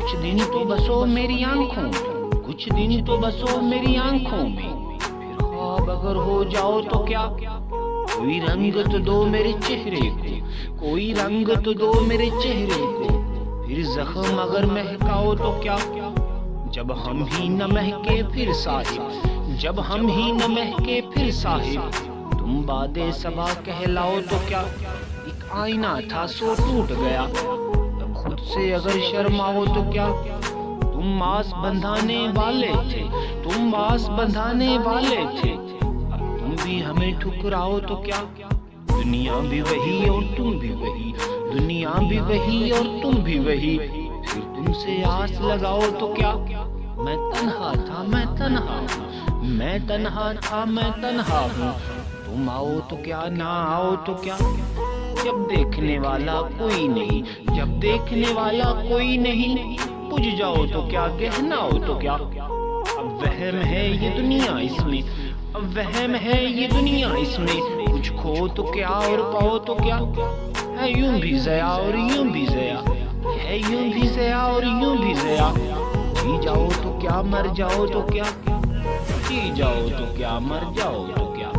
کچھ دن تو بسو میری آنکھوں میں، کچھ دن تو بسو میری آنکھوں میں، پھر خواب اگر ہو جاؤ تو کیا، کوئی رنگ تو دو میرے چہرے کو، کوئی رنگ تو دو میرے چہرے کو، پھر زخم اگر مہکاؤ تو کیا، جب ہم ہی نہ مہکے پھر صاحب، جب ہم ہی نہ مہکے پھر صاحب، تم باد صبا کہلاؤ تو کیا، ایک آئینہ تھا سو ٹوٹ گیا، اب خود سے اگر شرماؤ تو کیا، تم آس بندھانے والے تھے، تم آس بندھانے والے تھے، اب تم بھی ہمیں ٹھکراؤ تو کیا، دنیا بھی وہی اور تم بھی وہی، دنیا بھی وہی اور تم بھی وہی، پھر تم سے آس لگاؤ تو کیا، میں تنہا تھا میں تنہا ہوں، میں تنہا تھا میں تنہا ہوں، تم آؤ تو کیا نہ آؤ تو کیا، جب دیکھنے والا کوئی نہیں، جب دیکھنے والا کوئی نہیں، بجھ جاؤ تو کیا گہنا ہو تو کیا، اب وہم ہے یہ دنیا اس میں، اب وہم ہے یہ دنیا اس میں، کچھ کھو تو کیا اور پاؤ تو کیا، ہے یوں بھی ضیا اور یوں بھی ضیا، ہے یوں بھی ضیا اور یوں بھی ضیا، جی جاؤ تو کیا مر جاؤ تو کیا، جی جاؤ تو کیا مر جاؤ تو کیا۔